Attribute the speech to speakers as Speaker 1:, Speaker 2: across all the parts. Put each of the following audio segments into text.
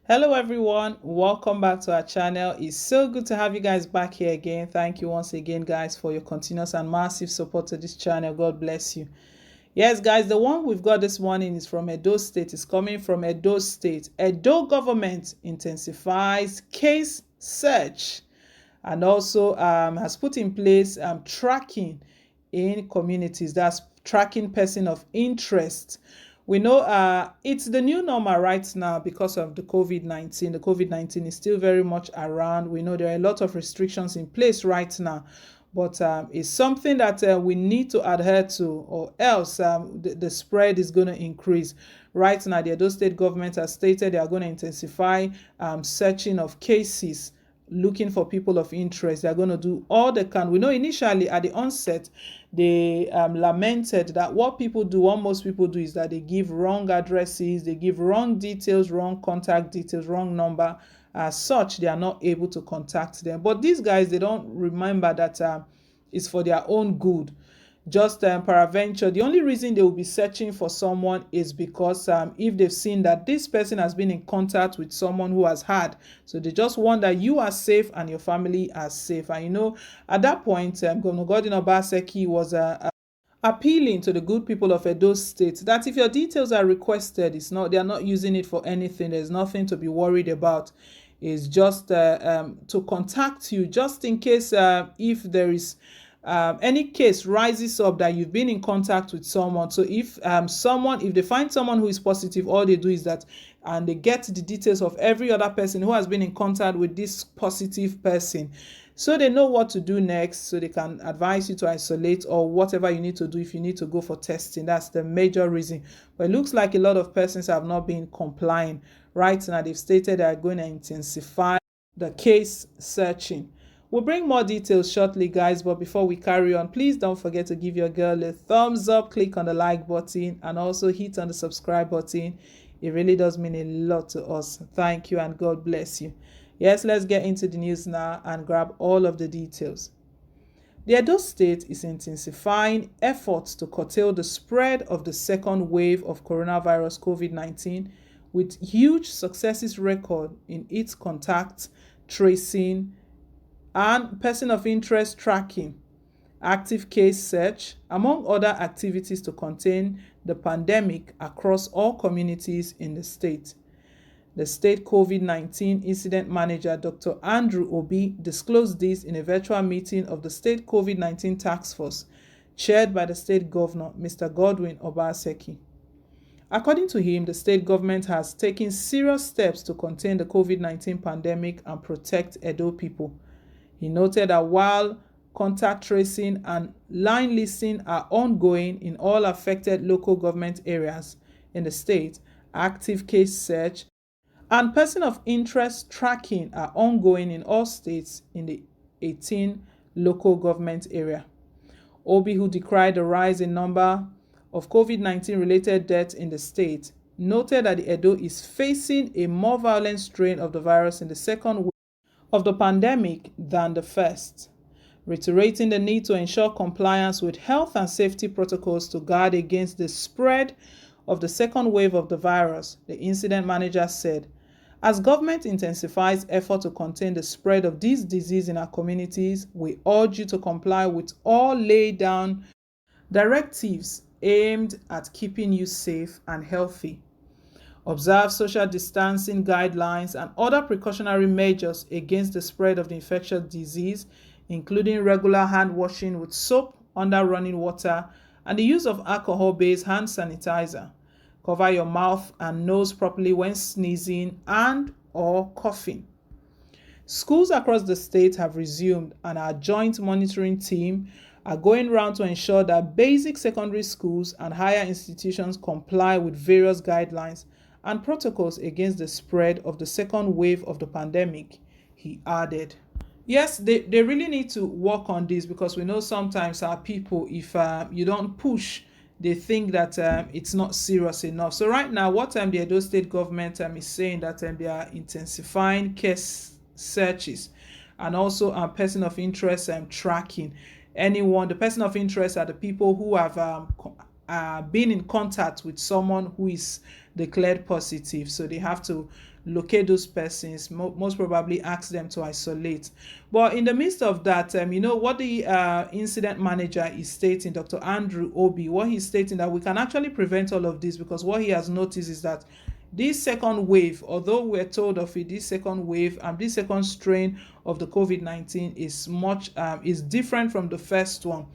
Speaker 1: Hello everyone, welcome back to our channel. It's so good to have you guys back here again. Thank you once again guys for your continuous and massive support to this channel. God bless you. Yes guys, the one we've got this morning is from Edo State. It's coming from Edo State. Edo government intensifies case search and also has put in place tracking in communities. That's tracking person of interest. We know it's the new normal right now because of the COVID-19. The COVID-19 is still very much around. We know there are a lot of restrictions in place right now, but it's something that we need to adhere to, or else the spread is going to increase. Right now, the Edo State government has stated they are going to intensify searching of cases, looking for people of interest. They're going to do all they can. We know initially at the onset, they lamented that what most people do is that they give wrong addresses, they give wrong details, wrong contact details, wrong number. As such, they are not able to contact them. But these guys, they don't remember that it's for their own good. Just peradventure, the only reason they will be searching for someone is because if they've seen that this person has been in contact with someone who has had, so they just want that you are safe and your family are safe. And at that point, Governor Godwin Obaseki was appealing to the good people of Edo State that if your details are requested, they are not using it for anything. There's nothing to be worried about. It's just to contact you just in case if there is any case rises up that you've been in contact with someone. So if they find someone who is positive, all they do is that, and they get the details of every other person who has been in contact with this positive person, so they know what to do next, so they can advise you to isolate or whatever you need to do if you need to go for testing. That's the major reason. But it looks like a lot of persons have not been complying. Right now, they've stated they are going to intensify the case searching. We'll bring more details shortly, guys, but before we carry on, please don't forget to give your girl a thumbs up, click on the like button, and also hit on the subscribe button. It really does mean a lot to us. Thank you, and God bless you. Yes, let's get into the news now and grab all of the details. The Edo State is intensifying efforts to curtail the spread of the second wave of coronavirus COVID-19 with huge successes record in its contact tracing and person of interest tracking, active case search, among other activities to contain the pandemic across all communities in the state. The state COVID-19 incident manager, Dr. Andrew Obi, disclosed this in a virtual meeting of the state COVID-19 task force, chaired by the state governor, Mr. Godwin Obaseki. According to him, the state government has taken serious steps to contain the COVID-19 pandemic and protect Edo people. He noted that while contact tracing and line listing are ongoing in all affected local government areas in the state, active case search and person of interest tracking are ongoing in all states in the 18 local government area. Obi, who decried the rise in number of COVID-19 related deaths in the state, noted that the Edo is facing a more violent strain of the virus in the second wave of the pandemic than the first, reiterating the need to ensure compliance with health and safety protocols to guard against the spread of the second wave of the virus. The incident manager said, as government intensifies effort to contain the spread of this disease in our communities, we urge you to comply with all laid down directives aimed at keeping you safe and healthy. Observe social distancing guidelines and other precautionary measures against the spread of the infectious disease, including regular hand washing with soap under running water and the use of alcohol-based hand sanitizer. Cover your mouth and nose properly when sneezing and or coughing. Schools across the state have resumed, and our joint monitoring team are going around to ensure that basic secondary schools and higher institutions comply with various guidelines and protocols against the spread of the second wave of the pandemic, he added. Yes, they really need to work on this, because we know sometimes our people, if you don't push, they think that it's not serious enough. So right now, what the Edo State government is saying that they are intensifying case searches and also person of interest tracking. The person of interest are the people who have been in contact with someone who is declared positive. So they have to locate those persons, most probably ask them to isolate. But in the midst of that, what the incident manager is stating, Dr. Andrew Obi, what he's stating that we can actually prevent all of this, because what he has noticed is that this second wave, although we're told of it, this second wave and this second strain of the COVID-19 is different from the first one,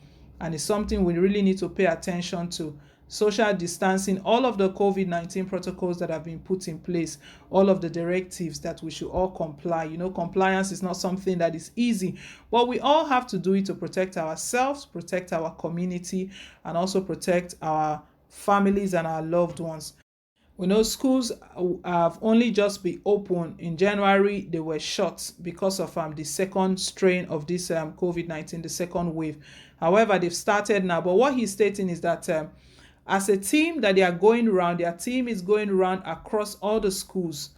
Speaker 1: and it's something we really need to pay attention to. Social distancing, all of the COVID-19 protocols that have been put in place, all of the directives that we should all comply. Compliance is not something that is easy, but we all have to do it to protect ourselves, protect our community, and also protect our families and our loved ones. We know schools have only just been open. In January, they were shut because of the second strain of this COVID-19, the second wave. However, they've started now. But what he's stating is that as a team that they are going around, their team is going around across all the schools,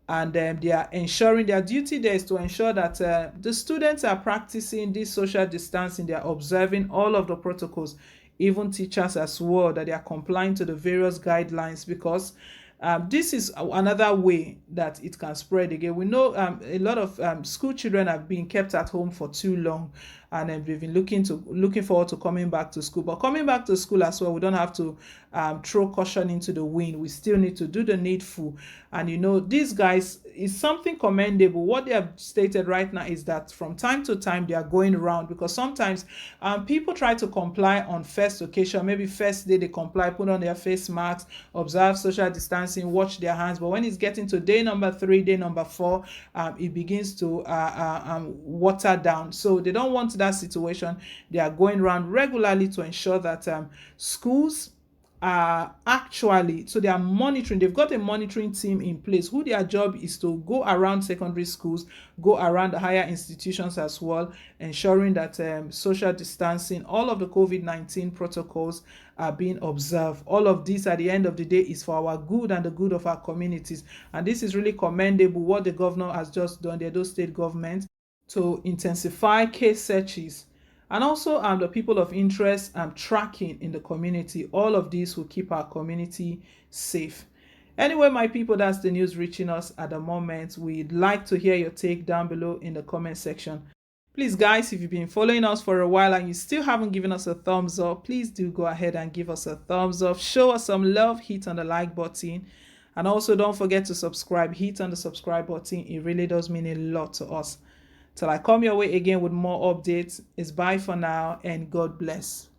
Speaker 1: and they are ensuring their duty there is to ensure that the students are practicing this social distancing. They are observing all of the protocols, even teachers as well, that they are complying to the various guidelines, because this is another way that it can spread again. We know a lot of school children have been kept at home for too long, and they've been looking forward to coming back to school. But coming back to school as well, we don't have to throw caution into the wind. We still need to do the needful. And these guys, is something commendable. What they have stated right now is that from time to time they are going around, because sometimes people try to comply on first occasion. Maybe first day they comply, put on their face masks, observe social distancing, wash their hands. But when it's getting to day number 3, day number 4, it begins to water down. So they don't want that situation. They are going around regularly to ensure that schools are actually, so they are monitoring. They've got a monitoring team in place who their job is to go around secondary schools, go around the higher institutions as well, ensuring that social distancing, all of the COVID-19 protocols are being observed. All of this at the end of the day is for our good and the good of our communities. And this is really commendable what the governor has just done, the Edo State government, to intensify case searches, and also the people of interest tracking in the community. All of this will keep our community safe. Anyway, my people, that's the news reaching us at the moment. We'd like to hear your take down below in the comment section. Please, guys, if you've been following us for a while and you still haven't given us a thumbs up, please do go ahead and give us a thumbs up. Show us some love. Hit on the like button. And also don't forget to subscribe. Hit on the subscribe button. It really does mean a lot to us. Till I come your way again with more updates, it's bye for now, and God bless.